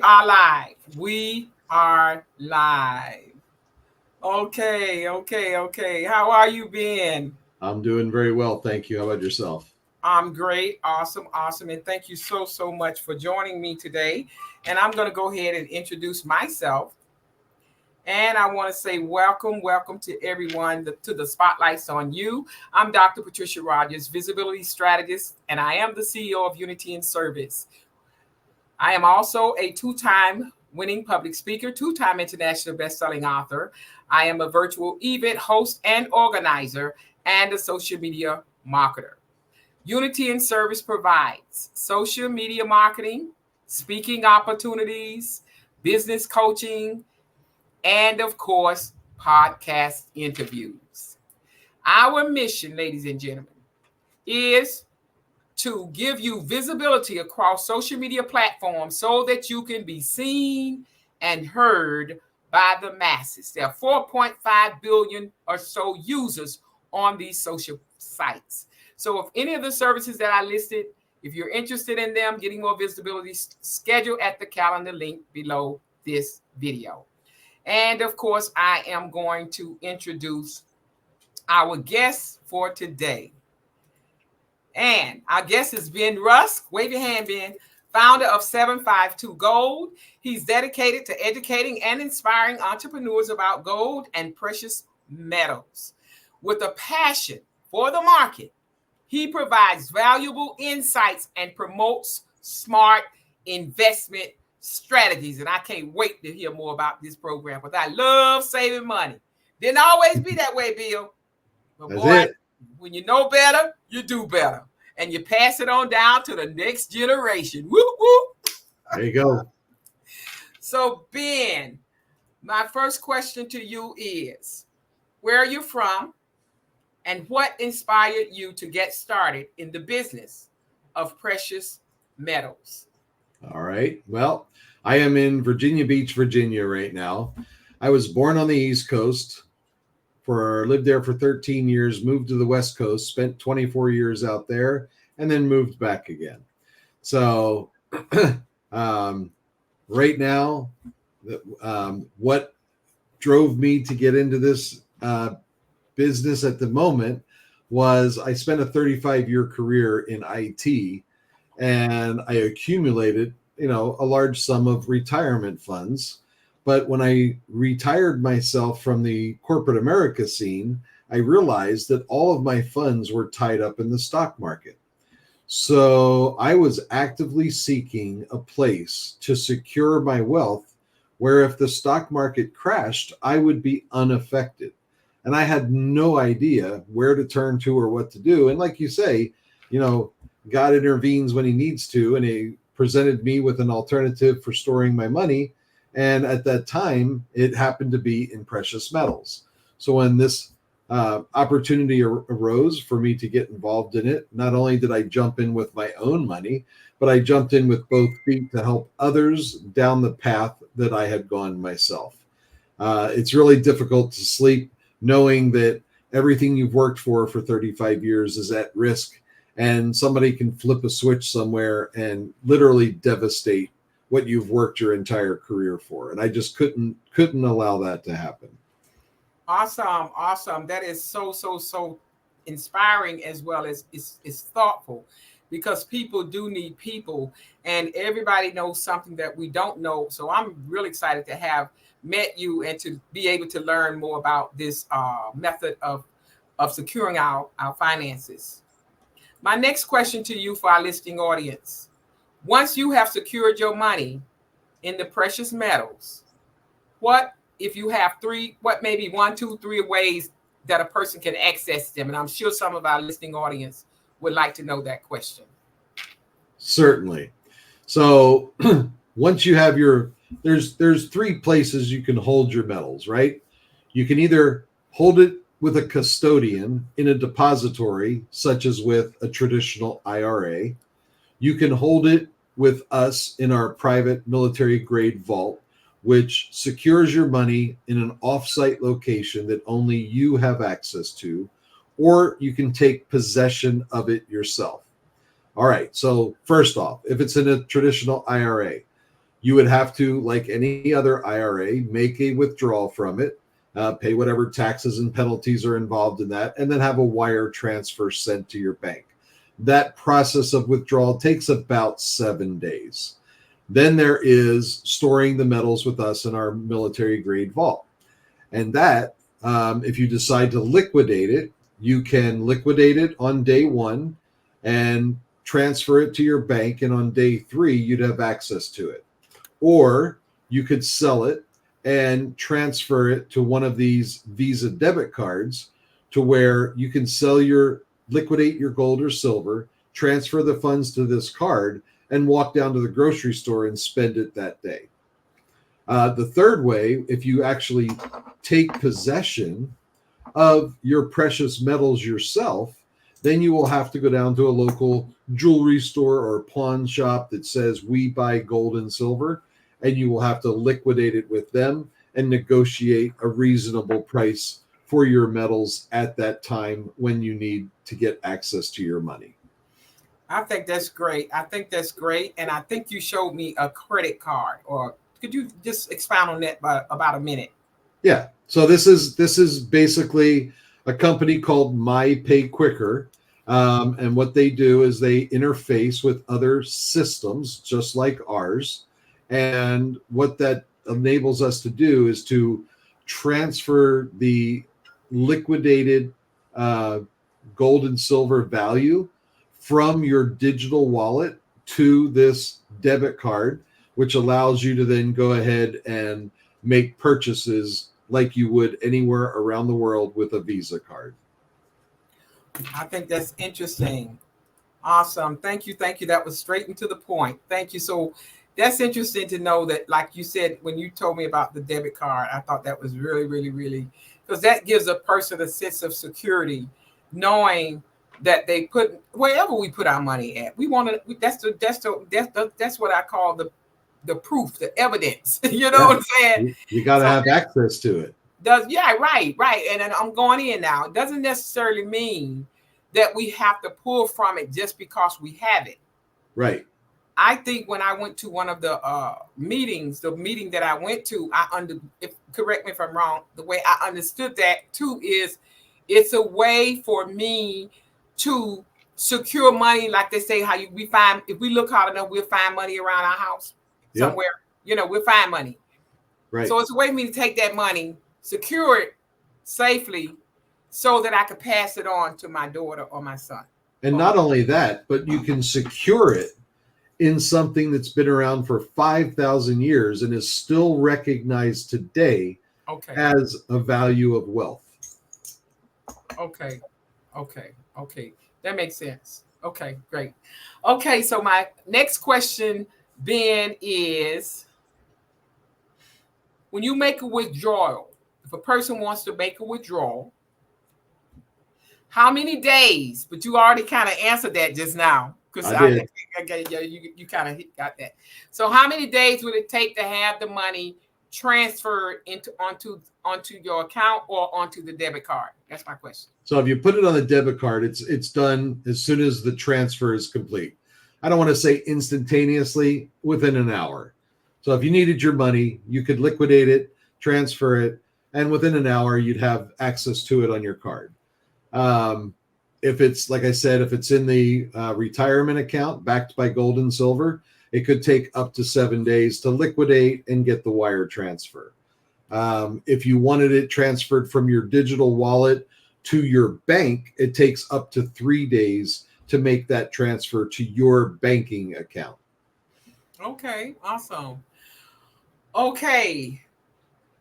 are live. We are live. Okay. How are you been? I'm doing very well, thank you. How about yourself? I'm great. Awesome. And thank you so much for joining me today. And I'm going to go ahead and introduce myself. And I want to say welcome to everyone to the Spotlights on You. I'm Dr. Patricia Rogers, visibility strategist, and I am the CEO of Unity in Service. I am also a two-time winning public speaker, two-time international best-selling author. I am a virtual event host and organizer and a social media marketer. Unity in Service provides social media marketing, speaking opportunities, business coaching, and of course, podcast interviews. Our mission, ladies and gentlemen, is to give you visibility across social media platforms so that you can be seen and heard by the masses. There are 4.5 billion or so users on these social sites. So if any of the services that I listed, if you're interested in them, getting more visibility, schedule at the calendar link below this video. And of course, I am going to introduce our guest for today. And our guest is Ben Rusk. Wave your hand, Ben. Founder of 752 Gold. He's dedicated to educating and inspiring entrepreneurs about gold and precious metals. With a passion for the market, he provides valuable insights and promotes smart investment strategies. And I can't wait to hear more about this program because I love saving money. Didn't always be that way, Bill. But That's boy, it. when you know better, you do better. And you pass it on down to the next generation. Woo, woo. There you go. So, Ben, my first question to you is, where are you from? And what inspired you to get started in the business of precious metals? All right. Well, I am in Virginia Beach, Virginia right now. I was born on the East Coast, lived there for 13 years, moved to the West Coast, spent 24 years out there, and then moved back again. So right now, what drove me to get into this business at the moment was I spent a 35-year career in IT, and I accumulated, a large sum of retirement funds. But when I retired myself from the corporate America scene, I realized that all of my funds were tied up in the stock market. So I was actively seeking a place to secure my wealth where if the stock market crashed, I would be unaffected. And I had no idea where to turn to or what to do. And like you say, God intervenes when he needs to, and he presented me with an alternative for storing my money. And at that time, it happened to be in precious metals. So when this opportunity arose for me to get involved in it, not only did I jump in with my own money, but I jumped in with both feet to help others down the path that I had gone myself. It's really difficult to sleep knowing that everything you've worked for 35 years is at risk, and somebody can flip a switch somewhere and literally devastate what you've worked your entire career for. And I just couldn't allow that to happen. Awesome. That is so inspiring as well as it's thoughtful, because people do need people, and everybody knows something that we don't know. So I'm really excited to have met you and to be able to learn more about this method of securing our finances. My next question to you for our listening audience: once you have secured your money in the precious metals, what if you have maybe 1, 2, 3 ways that a person can access them? And I'm sure some of our listening audience would like to know that question. Certainly. So once you have there's 3 places you can hold your metals, right? You can either hold it with a custodian in a depository, such as with a traditional IRA. You can hold it with us in our private military grade vault, which secures your money in an off-site location that only you have access to, or you can take possession of it yourself. All right, so first off, if it's in a traditional IRA, You would have to, like any other IRA, make a withdrawal from it, pay whatever taxes and penalties are involved in that, and then have a wire transfer sent to your bank. That process of withdrawal takes about 7 days. Then there is storing the metals with us in our military grade vault. And that, if you decide to liquidate it, you can liquidate it on day one and transfer it to your bank. And on day 3, you'd have access to it. Or you could sell it and transfer it to one of these Visa debit cards to where you can liquidate your gold or silver, transfer the funds to this card, and walk down to the grocery store and spend it that day. The third way, if you actually take possession of your precious metals yourself, then you will have to go down to a local jewelry store or pawn shop that says we buy gold and silver, and you will have to liquidate it with them and negotiate a reasonable price for your metals at that time when you need to get access to your money. I think that's great. And I think you showed me a credit card, or could you just expound on that by about a minute? Yeah. So this is basically a company called My Pay Quicker. And what they do is they interface with other systems just like ours. And what that enables us to do is to transfer the liquidated gold and silver value from your digital wallet to this debit card, which allows you to then go ahead and make purchases like you would anywhere around the world with a Visa card. I think that's interesting. Awesome. Thank you. That was straight and to the point. Thank you. So that's interesting to know that, like you said, when you told me about the debit card, I thought that was really, really, really, because that gives a person a sense of security, knowing that they put wherever we put our money at. We want to. That's what I call the proof, the evidence. You know what I'm saying? You got to have access to it. Right. And then I'm going in now. It doesn't necessarily mean that we have to pull from it just because we have it. Right. I think when I went to one of the meetings, the meeting that I went to, correct me if I'm wrong, the way I understood that too is it's a way for me to secure money, like they say, if we look hard enough, we'll find money around our house somewhere. Yep. We'll find money. Right. So it's a way for me to take that money, secure it safely, so that I could pass it on to my daughter or my son. And not only that, but you can secure it in something that's been around for 5,000 years and is still recognized today as a value of wealth. Okay. That makes sense. Okay, great. Okay, so my next question, Ben, is when you make a withdrawal, if a person wants to make a withdrawal, how many days? But you already kind of answered that just now. Because you kind of got that. So how many days would it take to have the money transferred onto your account or onto the debit card? That's my question. So if you put it on the debit card, it's done as soon as the transfer is complete. I don't want to say instantaneously, within an hour. So if you needed your money, you could liquidate it, transfer it, and within an hour, you'd have access to it on your card. If it's, like I said, if it's in the retirement account backed by gold and silver, it could take up to 7 days to liquidate and get the wire transfer. If you wanted it transferred from your digital wallet to your bank, it takes up to 3 days to make that transfer to your banking account. Okay, awesome. Okay.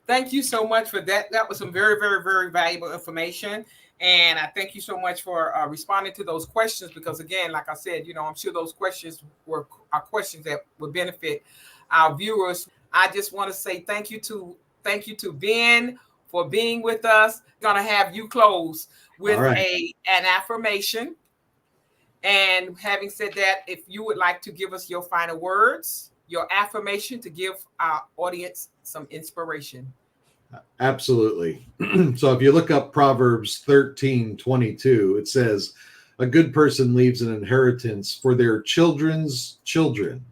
Thank you so much for that. That was some very, very, very valuable information. And I thank you so much for responding to those questions, because again, like I said, I'm sure those questions are questions that would benefit our viewers. I just want to say thank you to Ben for being with us. I'm going to have you close with an affirmation. And having said that, if you would like to give us your final words, your affirmation to give our audience some inspiration. Absolutely. So if you look up Proverbs 13:22, it says, "A good person leaves an inheritance for their children's children,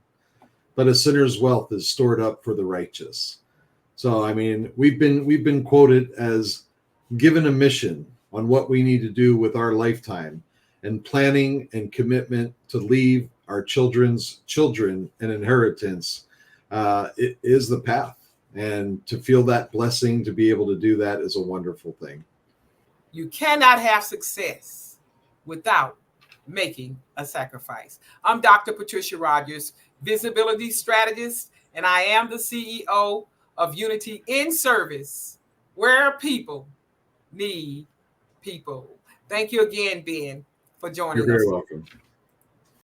but a sinner's wealth is stored up for the righteous. So, I mean, we've been quoted as given a mission on what we need to do with our lifetime, and planning and commitment to leave our children's children an inheritance. It is the path, and to feel that blessing to be able to do that is a wonderful thing. You cannot have success without making a sacrifice. I'm Dr. Patricia Rogers, visibility strategist, and I am the CEO of Unity in Service, where people need people. Thank you again, Ben, for joining You're very us. welcome.